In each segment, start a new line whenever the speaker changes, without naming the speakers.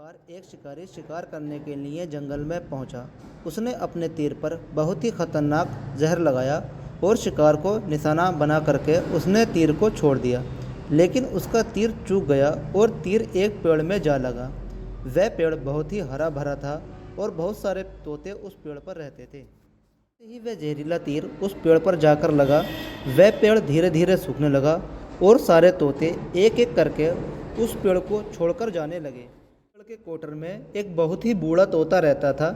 बार एक शिकारी शिकार करने के लिए जंगल में पहुंचा। उसने अपने तीर पर बहुत ही खतरनाक जहर लगाया और शिकार को निशाना बना करके उसने तीर को छोड़ दिया। लेकिन उसका तीर चूक गया और तीर एक पेड़ में जा लगा। वह पेड़ बहुत ही हरा भरा था और बहुत सारे तोते उस पेड़ पर रहते थे। जैसे ही वह जहरीला तीर उस पेड़ पर जाकर लगा, वह पेड़ धीरे धीरे सूखने लगा और सारे तोते एक एक करके उस पेड़ को छोड़कर जाने लगे। पेड़ के कोटर में एक बहुत ही बूढ़ा तोता रहता था,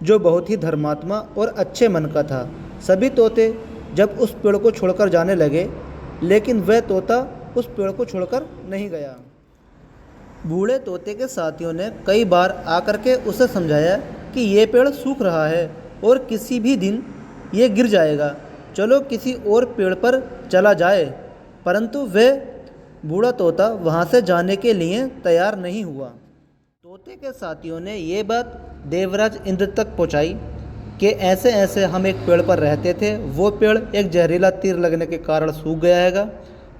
जो बहुत ही धर्मात्मा और अच्छे मन का था। सभी तोते जब उस पेड़ को छोड़कर जाने लगे, लेकिन वह तोता उस पेड़ को छोड़कर नहीं गया। बूढ़े तोते के साथियों ने कई बार आकर के उसे समझाया कि ये पेड़ सूख रहा है और किसी भी दिन ये गिर जाएगा, चलो किसी और पेड़ पर चला जाए। परंतु वह बूढ़ा तोता वहाँ से जाने के लिए तैयार नहीं हुआ। तोते के साथियों ने ये बात देवराज इंद्र तक पहुँचाई कि ऐसे ऐसे हम एक पेड़ पर रहते थे, वो पेड़ एक जहरीला तीर लगने के कारण सूख गया हैगा,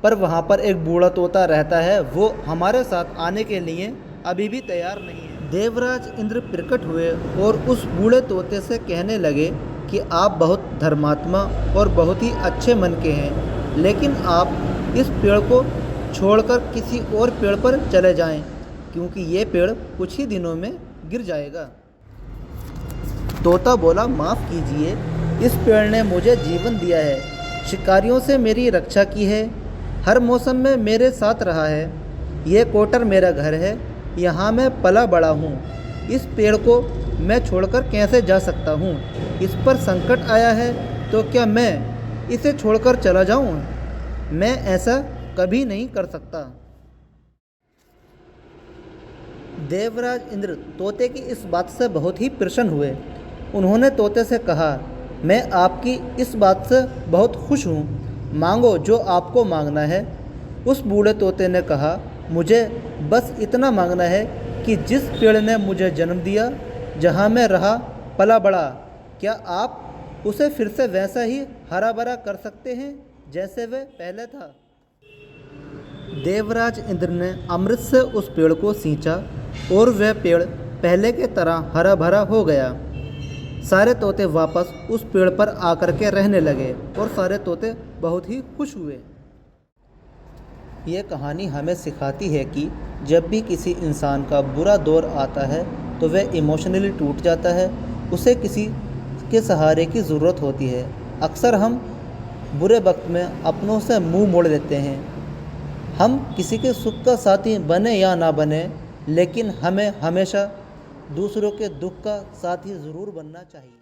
पर वहाँ पर एक बूढ़ा तोता रहता है, वो हमारे साथ आने के लिए अभी भी तैयार नहीं है। देवराज इंद्र प्रकट हुए और उस बूढ़े तोते से कहने लगे कि आप बहुत धर्मात्मा और बहुत ही अच्छे मन के हैं, लेकिन आप इस पेड़ को छोड़कर किसी और पेड़ पर चले जाएं, क्योंकि ये पेड़ कुछ ही दिनों में गिर जाएगा। तोता बोला, माफ़ कीजिए, इस पेड़ ने मुझे जीवन दिया है, शिकारियों से मेरी रक्षा की है, हर मौसम में मेरे साथ रहा है। ये कोटर मेरा घर है, यहाँ मैं पला बड़ा हूँ। इस पेड़ को मैं छोड़कर कैसे जा सकता हूँ? इस पर संकट आया है तो क्या मैं इसे छोड़कर चला जाऊँ? मैं ऐसा कभी नहीं कर सकता। देवराज इंद्र तोते की इस बात से बहुत ही प्रसन्न हुए। उन्होंने तोते से कहा, मैं आपकी इस बात से बहुत खुश हूँ, मांगो जो आपको मांगना है। उस बूढ़े तोते ने कहा, मुझे बस इतना मांगना है कि जिस पेड़ ने मुझे जन्म दिया, जहाँ मैं रहा पला बड़ा, क्या आप उसे फिर से वैसा ही हरा भरा कर सकते हैं जैसे वह पहले था? देवराज इंद्र ने अमृत से उस पेड़ को सींचा और वह पेड़ पहले के तरह हरा भरा हो गया। सारे तोते वापस उस पेड़ पर आकर के रहने लगे और सारे तोते बहुत ही खुश हुए। ये कहानी हमें सिखाती है कि जब भी किसी इंसान का बुरा दौर आता है तो वह इमोशनली टूट जाता है, उसे किसी के सहारे की ज़रूरत होती है। अक्सर हम बुरे वक्त में अपनों से मुंह मोड़ लेते हैं। हम किसी के सुख का साथी बने या ना बने, लेकिन हमें हमेशा दूसरों के दुख का साथी ज़रूर बनना चाहिए।